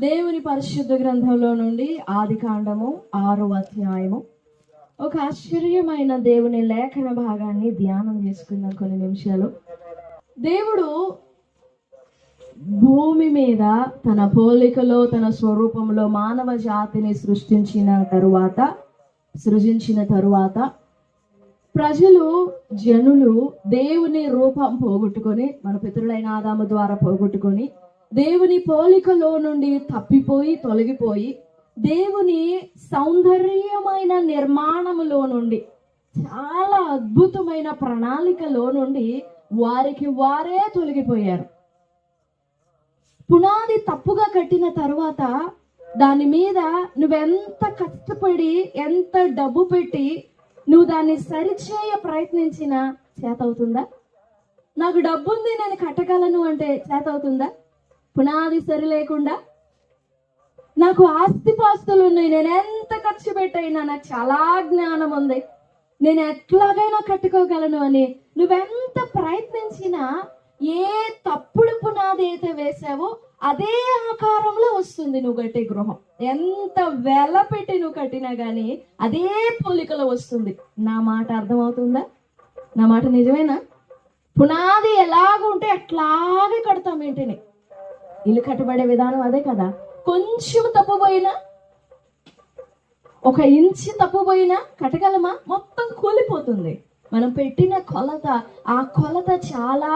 దేవుని పరిశుద్ధ గ్రంథంలో నుండి ఆదికాండము 6వ అధ్యాయము ఒక ఆశ్చర్యమైన దేవుని లేఖన భాగాన్ని ధ్యానం చేసుకుందాం కొన్ని నిమిషాలు. దేవుడు భూమి మీద తన పోలికలో తన స్వరూపంలో మానవ జాతిని సృజించిన తరువాత ప్రజలు జనులు దేవుని రూపం పోగొట్టుకొని, మన పితరులైన ఆదాము ద్వారా పోగొట్టుకొని, దేవుని పోలికలో నుండి తప్పిపోయి తొలగిపోయి, దేవుని సౌందర్యమైన నిర్మాణములో నుండి, చాలా అద్భుతమైన ప్రణాళికలో నుండి వారికి వారే తొలగిపోయారు. పునాది తప్పుగా కట్టిన తరువాత దాని మీద నువ్వెంత కష్టపడి ఎంత డబ్బు పెట్టి నువ్వు దాన్ని సరిచేయ ప్రయత్నించినా చేతవుతుందా? నాకు డబ్బు ఉంది, నేను కట్టగలను అంటే చేతవుతుందా? పునాది సరి లేకుండా. నాకు ఆస్తిపాస్తులు ఉన్నాయి, నేను ఎంత ఖర్చు పెట్టైనా, నాకు చాలా జ్ఞానం ఉంది, నేను ఎట్లాగైనా కట్టుకోగలను అని నువ్వెంత ప్రయత్నించినా, ఏ తప్పుడు పునాది అయితే వేసావో అదే ఆకారంలో వస్తుంది నువ్వు కట్టే గృహం. ఎంత వెల పెట్టి నువ్వు కట్టినా గానీ అదే పోలికలో వస్తుంది. నా మాట అర్థమవుతుందా? నా మాట నిజమేనా? పునాది ఎలాగుంటే అట్లాగే కడతాం ఇంటిని. ఇల్లు కట్టబడే విధానం అదే కదా. కొంచెం తప్పుపోయినా, 1 ఇంచు తప్పుపోయినా కట్టగలమా? మొత్తం కూలిపోతుంది. మనం పెట్టిన కొలత, ఆ కొలత చాలా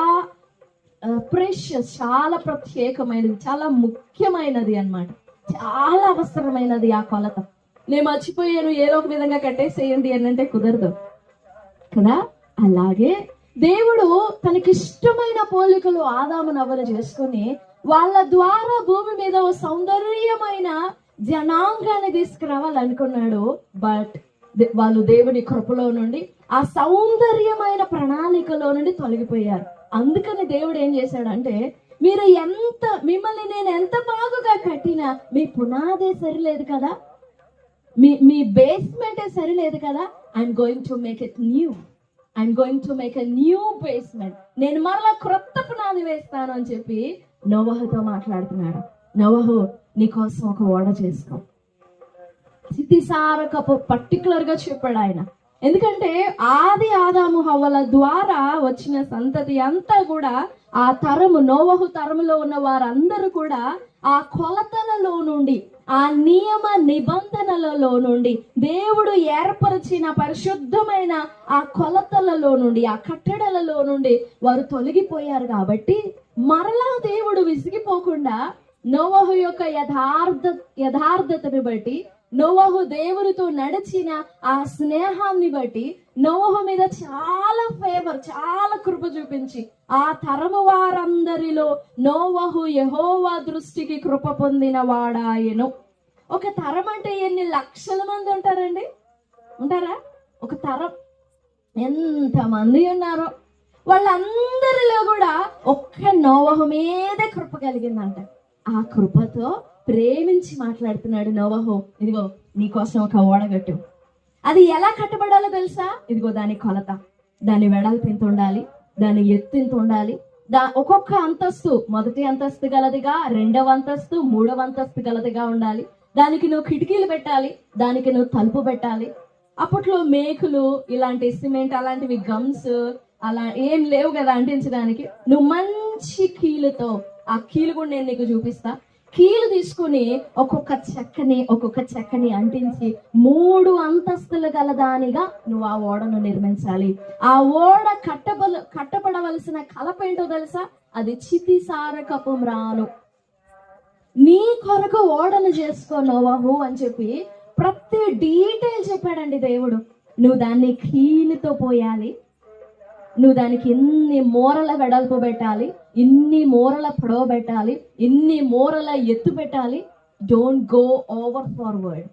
ప్రెషియస్, చాలా ప్రత్యేకమైనది, చాలా ముఖ్యమైనది అన్నమాట. చాలా అవసరమైనది ఆ కొలత. నేను మర్చిపోయాను, ఏదో ఒక విధంగా కట్టేసేయండి అని అంటే కుదరదు కదా. అలాగే దేవుడు తనకిష్టమైన పోలికలు ఆదాము నవ్వలు చేసుకుని వాళ్ళ ద్వారా భూమి మీద ఓ సౌందర్యమైన జనాంగాన్ని తీసుకురావాలనుకున్నాడు. బట్ వాళ్ళు దేవుని కృపలో నుండి, ఆ సౌందర్యమైన ప్రణాళికలో నుండి తొలగిపోయారు. అందుకని దేవుడు ఏం చేశాడంటే, మిమ్మల్ని నేను ఎంత బాగుగా కట్టినా మీ పునాదే సరిలేదు కదా, మీ బేస్మెంటే సరిలేదు కదా. I'm going to make it new. I'm going to make a new basement. నేను మరలా క్రొత్త పునాది వేస్తాను అని చెప్పి నోవహుతో మాట్లాడుతున్నాడు. నోవహు, నీకోసం ఒక ఓడ చేసుకో. చితిసారకపు పర్టికులర్ గా చెప్పాడు ఆయన. ఎందుకంటే ఆది ఆదాము హవ్వల ద్వారా వచ్చిన సంతతి అంతా కూడా, ఆ తరము, నోవహు తరములో ఉన్న వారందరూ కూడా ఆ కొలతలలో నుండి, ఆ నియమ నిబంధనలలో నుండి, దేవుడు ఏర్పరిచిన పరిశుద్ధమైన ఆ కొలతలలో నుండి, ఆ కట్టడలలో నుండి వారు తొలగిపోయారు. కాబట్టి మరలా దేవుడు విసిగిపోకుండా నోవహు యొక్క యథార్థతను బట్టి, నోవహు దేవునితో నడిచిన ఆ స్నేహాన్ని బట్టి నోవహు మీద చాలా ఫేవర్, చాలా కృప చూపించి ఆ తరము వారందరిలో నోవహు యెహోవా దృష్టికి కృప పొందిన వాడాయను. ఒక తరం అంటే ఎన్ని లక్షల మంది ఉంటారండి? ఉంటారా? ఒక తరం ఎంతమంది ఉన్నారో వాళ్ళందరిలో కూడా ఒక్క నోవహు మీదే కృప కలిగిందంట. ఆ కృపతో ప్రేమించి మాట్లాడుతున్నాడు నోవహు, ఇదిగో నీకోసం ఒక ఓడగట్టు. అది ఎలా కట్టబడాలో తెలుసా? ఇదిగో దాని కొలత, దాని వెడల్పు ఇంత ఉండాలి, దాని ఎత్తు ఇంత ఉండాలి, ఒక్కొక్క అంతస్తు, మొదటి అంతస్తు గలదిగా, 2వ అంతస్తు, 3వ అంతస్తు గలదిగా ఉండాలి. దానికి నువ్వు కిటికీలు పెట్టాలి, దానికి నువ్వు తలుపు పెట్టాలి. అప్పట్లో మేకులు, ఇలాంటి సిమెంట్, అలాంటివి గమ్స్ అలా ఏం లేవు కదా అంటించడానికి. నువ్వు మంచి కీలుతో, ఆ కీలు కూడా నేను నీకు చూపిస్తా, కీలు తీసుకుని ఒక్కొక్క చెక్కని అంటించి 3 అంతస్తులు గలదానిగా నువ్వు ఆ ఓడను నిర్మించాలి. ఆ ఓడ కట్టబడవలసిన కలపేంటో తెలుసా? అది చితిసారకపు మ్రాను. నీ కొరకు ఓడను చేసుకో నోవహు అని చెప్పి ప్రతి డీటెయిల్ చెప్పాడండి దేవుడు. నువ్వు దాన్ని కీలుతో పోయాలి, నువ్వు దానికి ఇన్ని మూరల వెడల్పు పెట్టాలి, ఇన్ని మూరల పొడవు పెట్టాలి, ఇన్ని మూరల ఎత్తు పెట్టాలి. Don't go over forward.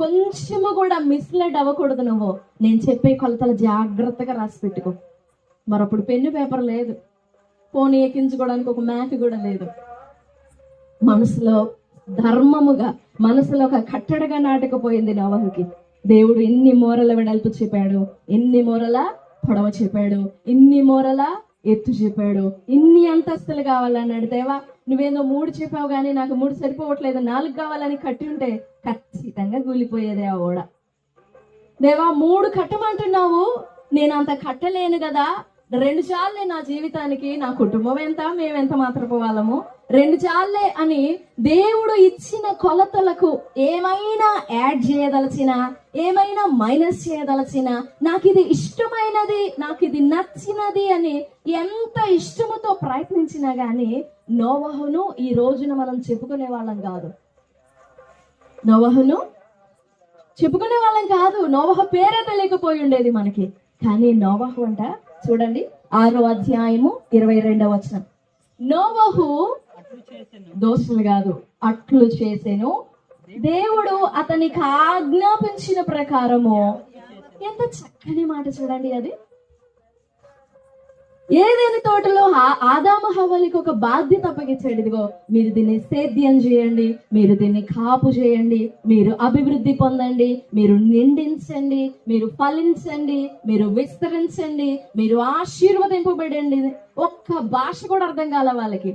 కొంచెము కూడా మిస్లెడ్ అవ్వకూడదు. నువ్వు నేను చెప్పే కొలతలు జాగ్రత్తగా రాసి పెట్టుకో. మరప్పుడు పెన్ను పేపర్ లేదు, పోనీ ఎక్కించుకోవడానికి ఒక మ్యాప్ కూడా లేదు. మనసులో ధర్మముగా, మనసులో ఒక కట్టడగా నాటకపోయింది నోవహుకి. దేవుడు ఇన్ని మూరల వెడల్పు చెప్పాడు, ఇన్ని మూరల పొడవ చెప్పాడు, ఇన్ని మూరల ఎత్తు చెప్పాడు. ఇన్ని అంతస్తులు కావాలన్నాడు. దేవా నువ్వేందో 3 చెప్పావు కానీ నాకు 3 సరిపోవట్లేదు, 4 కావాలని కట్టి ఉంటే ఖచ్చితంగా కూలిపోయేదే ఆ ఓడ. దేవా 3 కట్టమంటున్నావు, నేను అంత కట్టలేను కదా, 2 చాలే నా జీవితానికి, నా కుటుంబం ఎంత, మేమెంత మాత్రపు వాళ్ళము, 2 చాలే అని దేవుడు ఇచ్చిన కొలతలకు ఏమైనా యాడ్ చేయదలచినా, ఏమైనా మైనస్ చేయదలచినా, నాకు ఇది ఇష్టమైనది, నాకు ఇది నచ్చినది అని ఎంత ఇష్టముతో ప్రయత్నించినా గాని నోవహును ఈ రోజున మనం చెప్పుకునే వాళ్ళం కాదు. నోవహును చెప్పుకునే వాళ్ళం కాదు. నోవహు పేరే తెలియకపోయి ఉండేది మనకి. కానీ నోవహు అంట చూడండి 6వ అధ్యాయము 22వ వచనం. నోవహు దోషులు కాదు, అట్లు చేసెను దేవుడు అతనికి ఆజ్ఞాపించిన ప్రకారము. ఎంత చక్కని మాట చూడండి. అది ఏదైనా తోటలో ఆదాము హవ్వలకి ఒక బాధ్యత అప్పగించాడు. ఇదిగో మీరు దీన్ని సేద్యం చేయండి, మీరు దీన్ని కాపు చేయండి, మీరు అభివృద్ధి పొందండి, మీరు నిండించండి, మీరు ఫలించండి, మీరు విస్తరించండి, మీరు ఆశీర్వదింపబడండి. ఒక్క భాష కూడా అర్థం కాల వాళ్ళకి.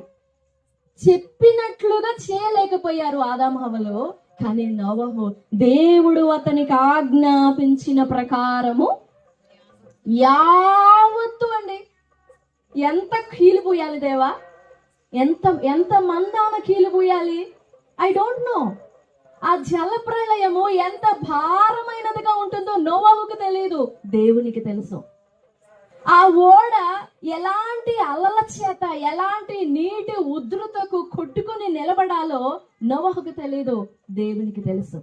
చెప్పినట్లుగా చేయలేకపోయారు ఆదాము హవ్వలు. కానీ నోవహు దేవుడు అతనికి ఆజ్ఞాపించిన ప్రకారము యావత్తు అండి. ఎంత కీలు పూయాలి దేవా, ఎంత మందాన కీలు పూయాలి. I don't know. ఆ జల ప్రళయము ఎంత భారమైనదిగా ఉంటుందో నోవహుకు తెలియదు, దేవునికి తెలుసు. ఆ ఓడ ఎలాంటి అలల చేత, ఎలాంటి నీటి ఉధృతకు కొట్టుకుని నిలబడాలో నోవహుకు తెలియదు, దేవునికి తెలుసు.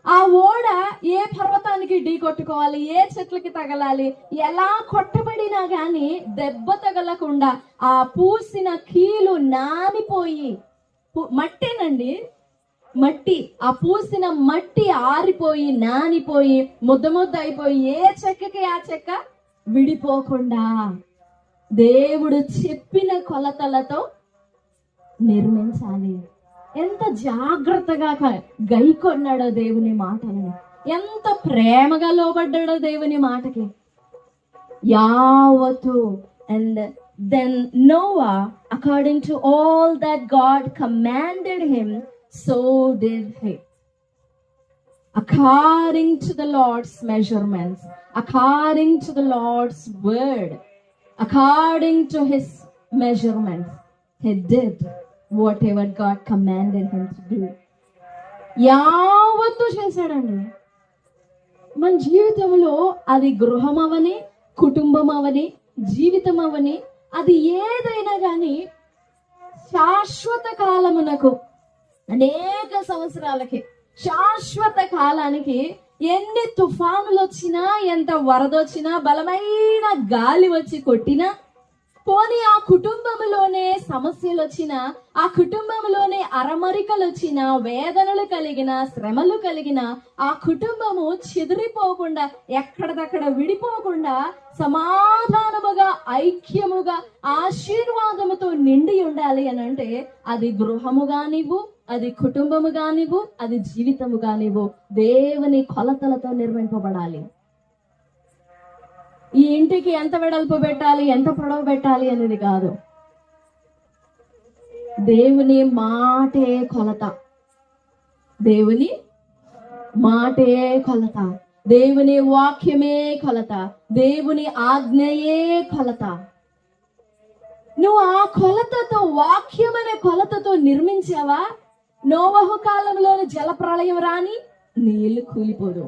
ఆ ఓడ ఏ పర్వతానికి ఢీ కొట్టుకోవాలి, ఏ చెట్లకి తగలాలి, ఎలా కొట్టబడినా గాని దెబ్బ తగలకుండా ఆ పూసిన కీలు నానిపోయి, మట్టేనండి మట్టి, ఆ పూసిన మట్టి ఆరిపోయి నానిపోయి ముద్ద అయిపోయి ఏ చెక్కకి ఆ చెక్క విడిపోకుండా దేవుడు చెప్పిన కొలతలతో నిర్మించాలి. ఎంత జాగ్రత్తగా గైకొన్నాడో దేవుని మాటలని, ఎంత ప్రేమగా లోబడ్డాడో దేవుని మాటకి యావత్తు. And then Noah according to all that God commanded him, so did he. According to the Lord's measurements, according to the Lord's word, according to his measurements, he did whatever God commanded him to do. యావత్తు చేశాడండి. మన జీవితంలో అది గృహం అవని, కుటుంబం అవని, జీవితం అవని, అది ఏదైనా కానీ శాశ్వత కాలమునకు, అనేక సంవత్సరాలకి, శాశ్వత కాలానికి ఎన్ని తుఫానులు వచ్చినా, ఎంత వరద వచ్చినా, బలమైన గాలి వచ్చి కొట్టినా, పోనీ ఆ కుటుంబంలోనే సమస్యలు వచ్చినా, ఆ కుటుంబంలోనే అరమరికలు వచ్చినా, వేదనలు కలిగిన, శ్రమలు కలిగిన, ఆ కుటుంబము చెదిరిపోకుండా, ఎక్కడదక్కడ విడిపోకుండా సమాధానముగా, ఐక్యముగా, ఆశీర్వాదముతో నిండి ఉండాలి అని అంటే అది గృహము కానివ్వు, అది కుటుంబము కానివ్వు, అది జీవితము కానివ్వు, దేవుని కొలతలతో నిర్మింపబడాలి. ఈ ఇంటికి ఎంత వెడల్పు పెట్టాలి, ఎంత పొడవు పెట్టాలి అనేది కాదు, దేవుని మాటే కొలత. దేవుని మాటే కొలత, దేవుని వాక్యమే కొలత, దేవుని ఆజ్ఞయే కొలత. నువ్వు ఆ కొలతతో, వాక్యం అనే కొలతతో నిర్మించావా, నోవహు కాలంలోని జల ప్రళయం రాని నీ ఇల్లు కూలిపోదు.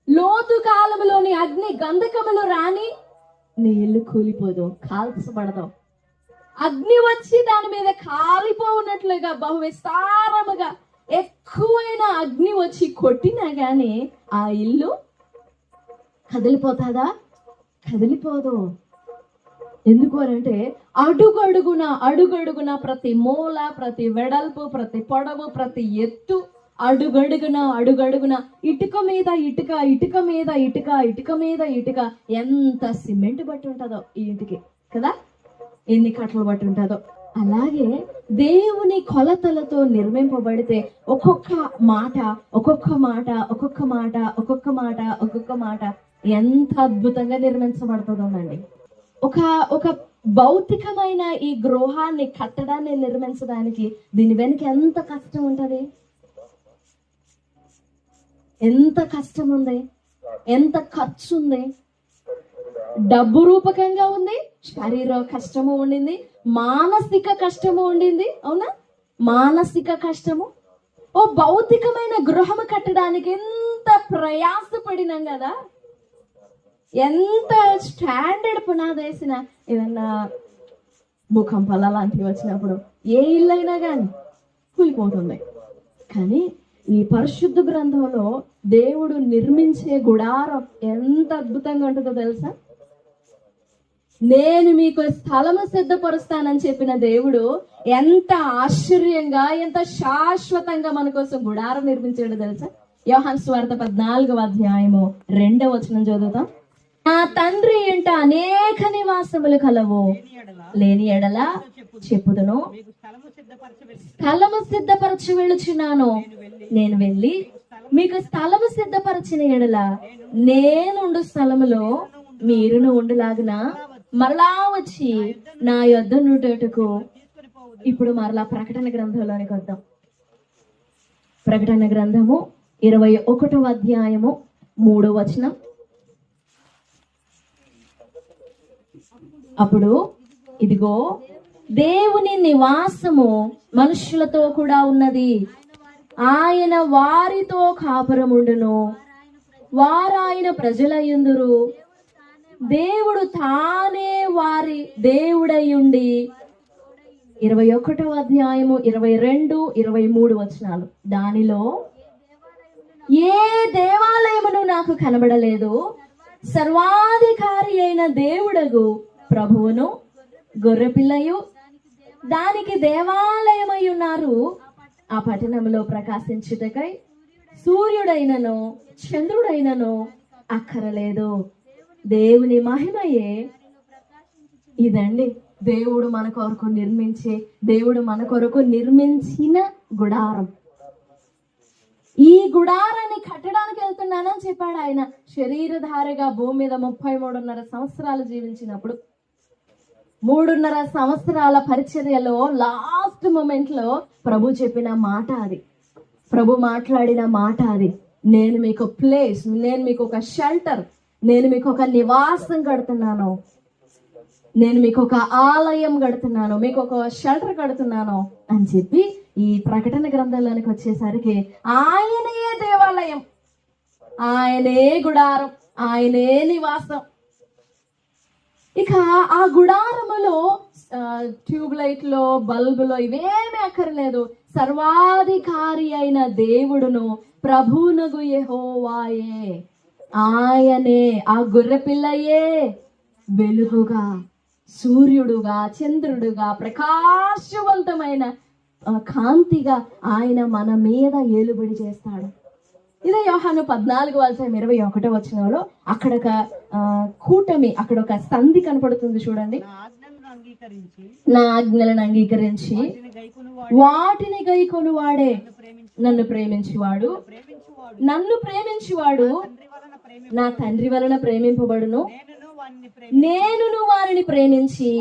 లోతు కాలంలోని అగ్ని గంధకములు రాని నీ ఇల్లు కూలిపోదు, కాల్చబడదు. అగ్ని వచ్చి దాని మీద కాలిపోనట్లుగా బహు విస్తారముగా ఎక్కువైన అగ్ని వచ్చి కొట్టినా గాని ఆ ఇల్లు కదిలిపోతాదా? కదిలిపోదు. ఎందుకు అనంటే అడుగడుగున ప్రతి మూల, ప్రతి వెడల్పు, ప్రతి పొడవు, ప్రతి ఎత్తు, అడుగడుగున ఇటుక మీద ఇటుక, ఇటుక మీద ఇటుక, ఇటుక మీద ఇటుక, ఎంత సిమెంట్ బట్టి ఉంటుందో ఈ ఇంటికి కదా, ఎన్ని కట్టలు బట్టి ఉంటుందో. అలాగే దేవుని కొలతలతో నిర్మింపబడితే ఒక్కొక్క మాట ఎంత అద్భుతంగా నిర్మించబడుతుందోనండి. ఒక ఒక భౌతికమైన ఈ గృహాన్ని కట్టడాన్ని నిర్మించడానికి దీని వెనుక ఎంత కష్టం ఉంటది, ఎంత కష్టం ఉంది, ఎంత ఖర్చు ఉంది. డబ్బు రూపకంగా ఉంది, శరీర కష్టము ఉండింది, మానసిక కష్టము ఉండింది. అవునా? మానసిక కష్టము. ఓ భౌతికమైన గృహము కట్టడానికి ఎంత ప్రయాసపడినాం కదా. ఎంత స్టాండర్డ్ పునాది వేసిన, ఏదన్నా భూకంపాలు అలాంటివి వచ్చినప్పుడు ఏ ఇల్లు అయినా కానీ కూలిపోతుంది. కానీ ఈ పరిశుద్ధ గ్రంథంలో దేవుడు నిర్మించే గుడారం ఎంత అద్భుతంగా ఉంటుందో తెలుసా? నేను మీకు స్థలము సిద్ధపరుస్తానని చెప్పిన దేవుడు ఎంత ఆశ్చర్యంగా, ఎంత శాశ్వతంగా మన కోసం గుడారం నిర్మించాడు తెలుసా? యోహాను సువార్త 14వ అధ్యాయము 2వ వచనం చదువుతాం. నా తండ్రి ఇంట అనేక నివాసములు కలవు, లేని ఎడల చెప్పుదును, స్థలము సిద్ధపరచి వెళ్ళుచున్నాను. నేను వెళ్ళి మీకు స్థలము సిద్ధపరచిన ఎడల నేనుండు స్థలములో మీరును ఉండులాగున మరలా వచ్చి నా యొద్ద నుండుటకు. ఇప్పుడు మరలా ప్రకటన గ్రంథంలోనికి వద్దాం. ప్రకటన గ్రంథము 21వ అధ్యాయము 3వ వచనం. అప్పుడు ఇదిగో దేవుని నివాసము మనుషులతో కూడా ఉన్నది, ఆయన వారితో కాపురముండును, వారాయన ప్రజలయ్యుందురు, దేవుడు తానే వారి దేవుడయ్యుండి. 21వ అధ్యాయము 22, 23 వచనాలు. దానిలో ఏ దేవాలయమును నాకు కనబడలేదు, సర్వాధికారి అయిన దేవుడగు ప్రభువును గొర్రెపిల్లయు దానికి దేవాలయమై ఉన్నారు. ఆ పట్టణంలో ప్రకాశించుటకై సూర్యుడైనను చంద్రుడైనను అక్కరలేదు. దేవుని మహిమయే ఇదండి. దేవుడు మన కొరకు నిర్మించిన గుడారం. ఈ గుడారాన్ని కట్టడానికి వెళ్తున్నానని చెప్పాడు ఆయన. శరీరధారిగా భూమి మీద 33.5 సంవత్సరాలు జీవించినప్పుడు 3.5 సంవత్సరాల పరిచర్యలో లాస్ట్ మూమెంట్ లో ప్రభు చెప్పిన మాట అది, ప్రభు మాట్లాడిన మాట అది. నేను మీకు ప్లేస్, నేను మీకు ఒక షెల్టర్, నేను మీకు ఒక నివాసం కడుతున్నాను, నేను మీకు ఒక ఆలయం కడుతున్నాను, మీకు ఒక షెల్టర్ కడుతున్నాను అని చెప్పి ఈ ప్రకటన గ్రంథంలోనికి వచ్చేసరికి ఆయనే దేవాలయం, ఆయనే గుడారం, ఆయనే నివాసం. ఇక ఆ గుడారములో ట్యూబ్ లైట్లో బల్బులో ఇవేమీ అక్కర్లేదు. సర్వాధికారి అయిన దేవుడును ప్రభువునగు యెహోవాయే, ఆయనే, ఆ గొర్రెపిల్లయే వెలుగుగా, సూర్యుడుగా, చంద్రుడుగా, ప్రకాశవంతమైన కాంతిగా ఆయన మన మీద ఏలుబడి చేస్తాడు. ఇదే యోహాను 14వ అధ్యాయం 21వ వచనంలో అక్కడ ఒక కూటమి, అక్కడ ఒక సంధి కనపడుతుంది చూడండి. నా ఆజ్ఞలను అంగీకరించి వాటిని గైకొను వాడే నన్ను ప్రేమించువాడు, నన్ను ప్రేమించువాడు నా తండ్రి వలన ప్రేమింపబడును, నేనును వారిని ప్రేమించి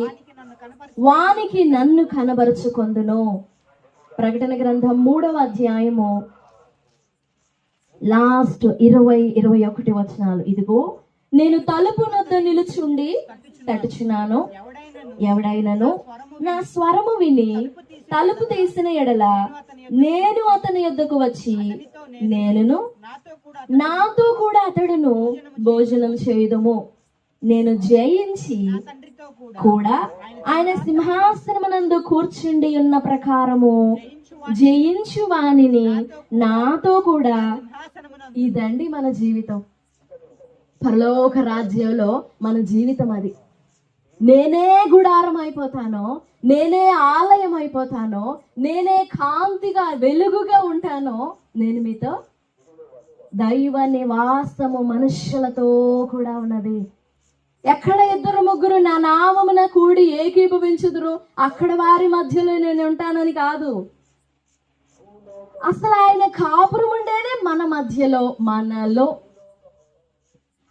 వానికి నన్ను కనబరుచుకొందును. ప్రకటన గ్రంథం 3వ అధ్యాయము లాస్ట్ 20-21 వచనాలు. ఇదిగో నేను తలుపు నొద్ద నిలుచుండి తట్టుచున్నాను, ఎవడైనను నా స్వరము విని తలుపు తీసిన ఎడల నేను అతని యొద్దకు వచ్చి నేనును నాతో కూడా అతడును భోజనం చేయుదుము. నేను జయించి కూడా ఆయన సింహాసనమునందు కూర్చుండి ఉన్న ప్రకారము జయించు వానిని నాతో కూడా. ఇదండి మన జీవితం. పరలోక రాజ్యంలో మన జీవితం అది. నేనే గుడారం అయిపోతానో, నేనే ఆలయం అయిపోతానో, నేనే కాంతిగా వెలుగుగా ఉంటానో, నేను మీతో దైవ నివాసము మనుష్యులతో కూడా ఉన్నది. ఎక్కడ 2-3 నా నామమున కూడి ఏకీభవించుదురు అక్కడ వారి మధ్యలో నేను ఉంటానని కాదు. అసలు ఆయన కాపురం ఉండేదే మన మధ్యలో, మనలో.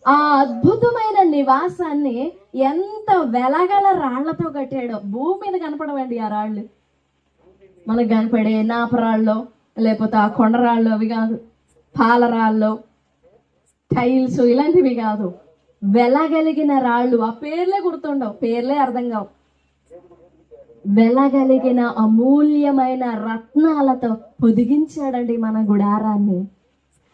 ఆ అద్భుతమైన నివాసాన్ని ఎంత వెలగల రాళ్లతో కట్టాడో. భూమి మీద కనపడవండి ఆ రాళ్ళు, మనకు కనపడే నాపరాళ్ళు, లేకపోతే ఆ కొండరాళ్ళు, అవి కాదు. పాలరాళ్ళు, టైల్స్, ఇలాంటివి కాదు. వెలగలిగిన రాళ్ళు. ఆ పేర్లే గుర్తుండవు, పేర్లే అర్థం కావు. వెలగలిగిన అమూల్యమైన రత్నాలతో పొదిగించాడండి మన గుడారాన్ని.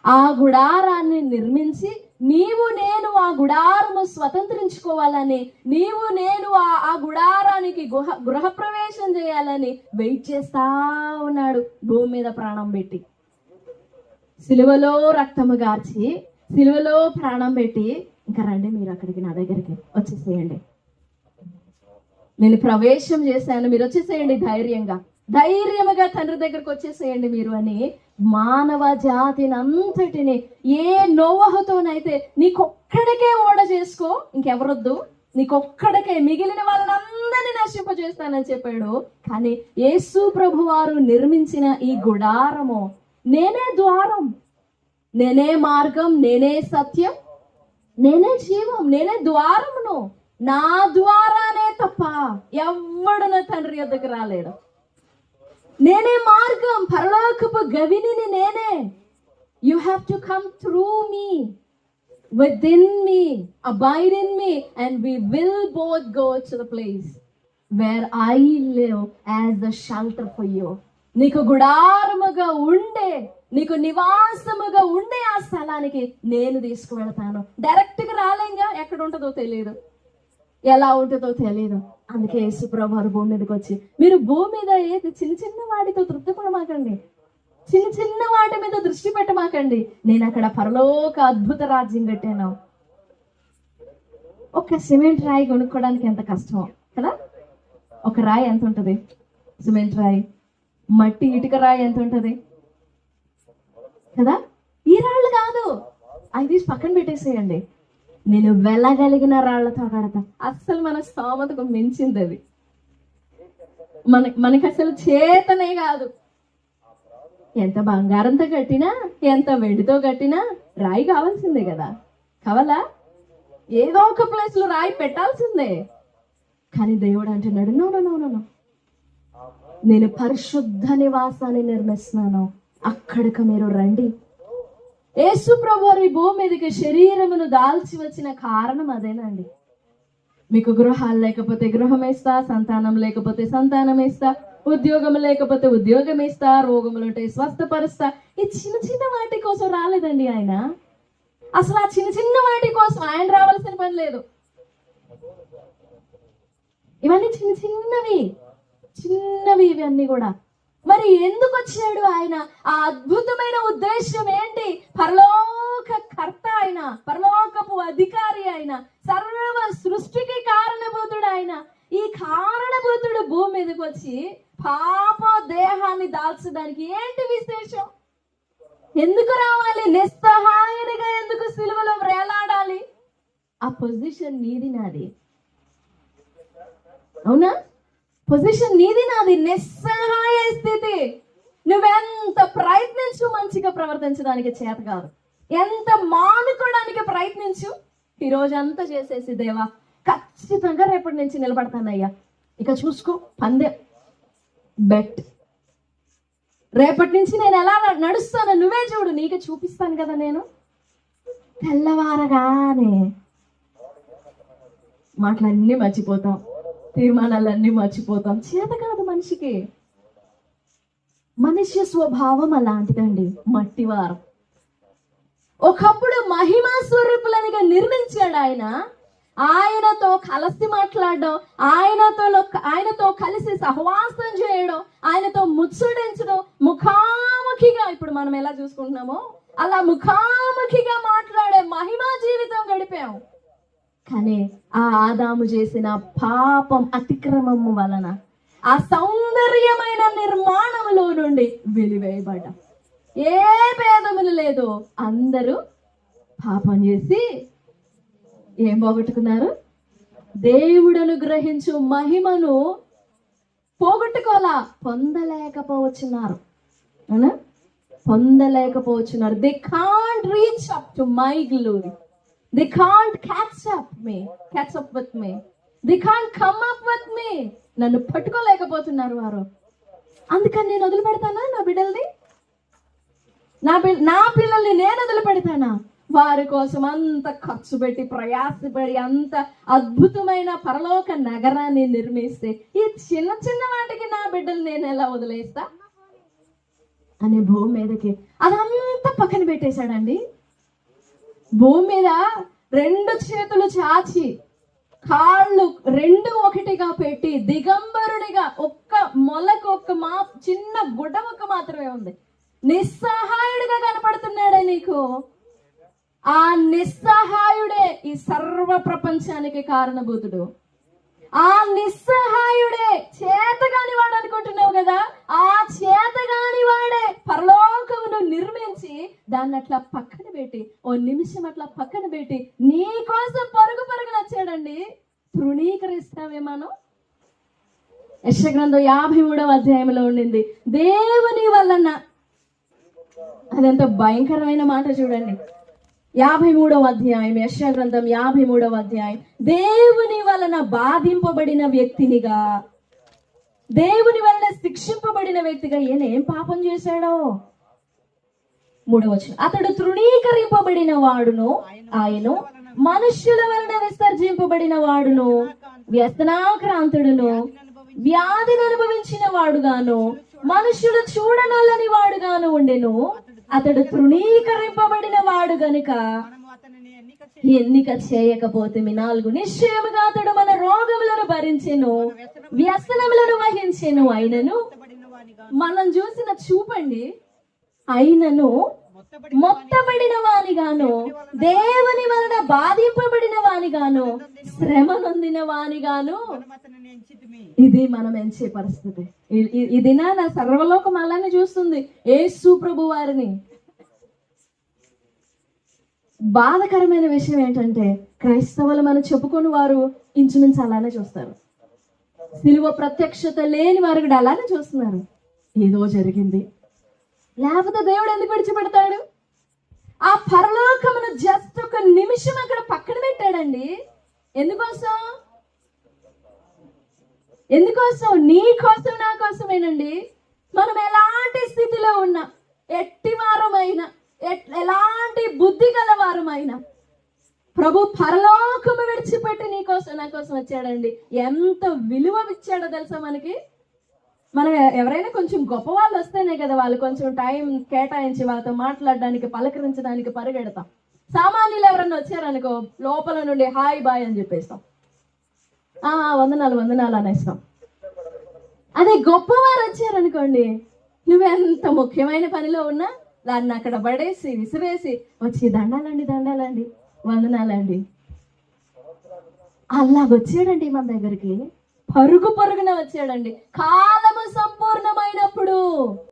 ఆ గుడారాన్ని నిర్మించి నీవు నేను ఆ గుడారము స్వతంత్రించుకోవాలని, నీవు నేను ఆ గుడారానికి గృహప్రవేశం చేయాలని వెయిట్ చేస్తా ఉన్నాడు, భూమి మీద ప్రాణం పెట్టి. సిలువలో రక్తము గార్చి, సిలువలో ప్రాణం పెట్టి, ఇంకా రండి మీరు అక్కడికి, నా దగ్గరికి వచ్చేసేయండి, నేను ప్రవేశం చేశాను, మీరు వచ్చేసేయండి ధైర్యముగా తండ్రి దగ్గరకు వచ్చేసేయండి మీరు అని మానవ జాతిని అంతటిని, ఏ నోవహుతోనైతే నీకొక్కడికే ఓడ చేసుకో, ఇంకెవరొద్దు, నీకొక్కడికే, మిగిలిన వాళ్ళందరినీ నశింపజేస్తానని చెప్పాడు. కానీ యేసు ప్రభు వారు నిర్మించిన ఈ గుడారము, నేనే ద్వారం, నేనే మార్గం, నేనే సత్యం, నేనే జీవం, నేనే ద్వారమును, నా ద్వారానే తప్ప ఎవ్వడు నా తండ్రి యొద్దకు రాలేడు. నేనే మార్గం, పరలోకపు గవిని నేనే. You have to come through me, within me, abide in me, and we will both go to the place where I live as the shelter for you. నీకు గుడారముగా ఉండే, నీకు నివాసముగా ఉండే ఆ స్థలానికి నేను తీసుకువెళ్తాను. డైరెక్ట్గా రాలేంగా, ఎక్కడ ఉంటుందో తెలియదు, ఎలా ఉంటుందో తెలియదు. అందుకే యేసు ప్రభు వారు భూమి మీదకి వచ్చి, మీరు భూమి మీద ఏది చిన్న చిన్న వాటితో తృప్తి పడమాకండి, చిన్న చిన్న వాటి మీద దృష్టి పెట్టమాకండి, నేను అక్కడ పరలోక అద్భుత రాజ్యం కట్టాను. ఒక సిమెంట్ రాయి కొనుక్కోవడానికి ఎంత కష్టమో కదా. ఒక రాయి ఎంత ఉంటుంది? సిమెంట్ రాయి. మట్టి ఇటుక రాయి ఎంత ఉంటుంది కదా. ఈ రాళ్ళు కాదు, అవి తీసి పక్కన పెట్టేసేయండి, నేను వెళ్ళగలిగిన రాళ్లతో కడతా. అస్సలు మన స్తోమతకు మించింది అది, మనకి అసలు చేతనే కాదు. ఎంత బంగారంతో కట్టినా, ఎంత వెండితో కట్టినా రాయి కావాల్సిందే కదా. కావాలా? ఏదో ఒక ప్లేస్ లో రాయి పెట్టాల్సిందే. కానీ దేవుడు అంటున్నాడు, నో నో నో నో, నేను పరిశుద్ధ నివాసాన్ని నిర్మిస్తున్నాను, అక్కడికి మీరు రండి. యేసు ప్రభు వారి భూమి మీదకి శరీరమును దాల్చి వచ్చిన కారణం అదేనండి. మీకు గృహాలు లేకపోతే గృహం ఇస్తా, సంతానం లేకపోతే సంతానం ఇస్తా, ఉద్యోగం లేకపోతే ఉద్యోగం ఇస్తా, రోగములు ఉంటే స్వస్థపరుస్తా. ఈ చిన్న చిన్న వాటి కోసం రాలేదండి ఆయన. అసలు ఆ చిన్న చిన్న వాటి కోసం ఆయన రావాల్సిన పని లేదు. ఇవన్నీ చిన్న చిన్నవి చిన్నవి, ఇవన్నీ కూడా. మరి ఎందుకు వచ్చాడు ఆయన? ఆ అద్భుతమైన ఉద్దేశం ఏంటి? పరలోక కర్త ఆయన, పరలోకపు అధికారి ఆయన, సర్వ సృష్టికి కారణభూతుడు ఆయన. ఈ కారణభూతుడు భూమి మీదకి వచ్చి పాప దేహాన్ని దాల్చడానికి ఏంటి విశేషం? ఎందుకు రావాలి? నిస్సహాయునిగా ఎందుకు సిలువలో వేలాడాలి? ఆ పొజిషన్ నీది నాది, అవునా? పొజిషన్ నీది నాది, నిస్సహాయ స్థితి. నువ్వెంత ప్రయత్నించు మంచిగా ప్రవర్తించడానికి చేత కాదు, ఎంత మానుకోవడానికి ప్రయత్నించు, ఈ రోజంతా చేసేసి దేవా ఖచ్చితంగా రేపటి నుంచి నిలబడతానయ్యా, ఇక చూసుకో పందెం బెట్, రేపటి నుంచి నేను ఎలా నడుస్తానో నువ్వే చూడు, నీకే చూపిస్తాను కదా నేను. తెల్లవారగానే మాటలన్నీ మర్చిపోతాం, తీర్మానాలన్నీ మర్చిపోతాం. చేత కాదు మనిషికి. మనిషి స్వభావం అలాంటిదండి, మట్టివారం. ఒకప్పుడు మహిమా స్వరూపులనిగా నిర్మించాడు ఆయన. ఆయనతో కలిసి మాట్లాడడం, ఆయనతో కలిసి సహవాసం చేయడం, ఆయనతో ముచ్చడించడం, ముఖాముఖిగా ఇప్పుడు మనం ఎలా చూసుకుంటున్నామో అలా ముఖాముఖిగా మాట్లాడే మహిమా జీవితం గడిపాము. కానీ ఆ ఆదాము చేసిన పాపం అతిక్రమము వలన ఆ సౌందర్యమైన నిర్మాణంలో నుండి వెలివేయబడ్డాం. ఏ భేదములు లేదు, అందరూ పాపం చేసి ఏం పోగొట్టుకున్నారు? దేవుడు అనుగ్రహించు మహిమను పోగొట్టుకోలా, పొందలేకపోతున్నారు. They can't reach up to my glory. They can't catch up with me, they can't come up with me. నన్ను పట్టుకోలేకపోతున్నారు వారు. అందుకని నేను వదిలిపెడతానా నా బిడ్డల్ని? నా పిల్లల్ని నేను వదిలిపెడతానా? వారి కోసం అంత ఖర్చు పెట్టి ప్రయాసపడి అంత అద్భుతమైన పరలోక నగరాన్ని నిర్మిస్తే ఈ చిన్న చిన్న వాటికి నా బిడ్డలు నేను ఎలా వదిలేస్తా అని భూమి మీదకి అదంతా పక్కన పెట్టేశాడండి. భూమి మీద 2 చేతులు చాచి కాళ్ళు 2 ఒకటిగా పెట్టి దిగంబరునిగా చిన్న గుడ్డ మొక్క మాత్రమే ఉంది, నిస్సహాయుడిగా కనపడుతున్నాడే నీకు. ఆ నిస్సహాయుడే ఈ సర్వ ప్రపంచానికి కారణభూతుడు. ఆ నిస్సహాయుడే, చేతగాని వాడు అనుకుంటున్నావు కదా, ఆ చేతగాని వాడే పరలోకమును నిర్మించి దాన్ని అట్లా పక్కన పెట్టి, ఓ నిమిషం అట్లా పక్కన పెట్టి నీ కోసం పరుగు వచ్చాడండి. తృణీకరిస్తావేమాను? యెషయా గ్రంథం 53వ అధ్యాయంలో ఉండింది, దేవుని వలన. అదెంత భయంకరమైన మాట చూడండి. 53వ అధ్యాయం, యెషయా గ్రంథం 53వ అధ్యాయం. దేవుని వలన బాధింపబడిన వ్యక్తినిగా, దేవుని వలన శిక్షింపబడిన వ్యక్తిగా ఈయన ఏం పాపం చేశాడో. 3వ వచనం, అతడు తృణీకరింపబడిన వాడును, ఆయన మనుష్యుల వలన విసర్జింపబడిన వాడును, వ్యసనాక్రాంతుడును, వ్యాధిని అనుభవించిన వాడుగాను, మనుషులు చూడనల్లని వాడుగాను ఉండెను. అతడు తృణీకరింపబడిన వాడు గనుక ఎన్నిక చేయకపోతే 4, నిశ్చయముగా అతడు మన రోగములను భరించెను, వ్యసనములను వహించెను. అయినను మనం చూసిన చూపండి, అయినను మొత్తబడిన వానిగాను, దేవుని వలన బాధింపబడిన వానిగాను, శ్రమ నొందిన వానిగాను. ఇది మనం ఎంచే పరిస్థితి. ఇది నా సర్వలోకం అలానే చూస్తుంది యేసు ప్రభు వారిని. బాధకరమైన విషయం ఏంటంటే క్రైస్తవులు మనం చెప్పుకొని వారు ఇంచుమించు అలానే చూస్తారు. సిలువ ప్రత్యక్షత లేని వారు కూడా అలానే చూస్తున్నారు. ఏదో జరిగింది, లేకపోతే దేవుడు ఎందుకు విడిచిపెడతాడు? ఆ పరలోకమును జస్ట్ ఒక నిమిషం అక్కడ పక్కన పెట్టాడండి. ఎందుకోసం? నీ కోసం, నా కోసమేనండి. మనం ఎలాంటి స్థితిలో ఉన్నా, ఎట్టివారమైనా, ఎలాంటి బుద్ధి గలవారమైనా, ప్రభు పరలోకము విడిచిపెట్టి నీ కోసం, నా కోసం వచ్చాడండి. ఎంత విలువ ఇచ్చాడో తెలుసా మనకి? మనం ఎవరైనా కొంచెం గొప్ప వాళ్ళు వస్తేనే కదా వాళ్ళు కొంచెం టైం కేటాయించి వాళ్ళతో మాట్లాడడానికి, పలకరించడానికి పరిగెడతాం. సామాన్యులు ఎవరన్నా వచ్చారనుకో, లోపల నుండి హాయ్ బాయ్ అని చెప్పేస్తాం, వందనాలు అనేస్తాం. అదే గొప్పవారు వచ్చారనుకోండి, నువ్వెంత ముఖ్యమైన పనిలో ఉన్నా దాన్ని అక్కడ పడేసి విసిరేసి వచ్చి దండాలండి, వందనాలండి, అలాగొచ్చాడండి మన దగ్గరికి. పరుగున వచ్చాడండి. కాలము సంపూర్ణమైనప్పుడు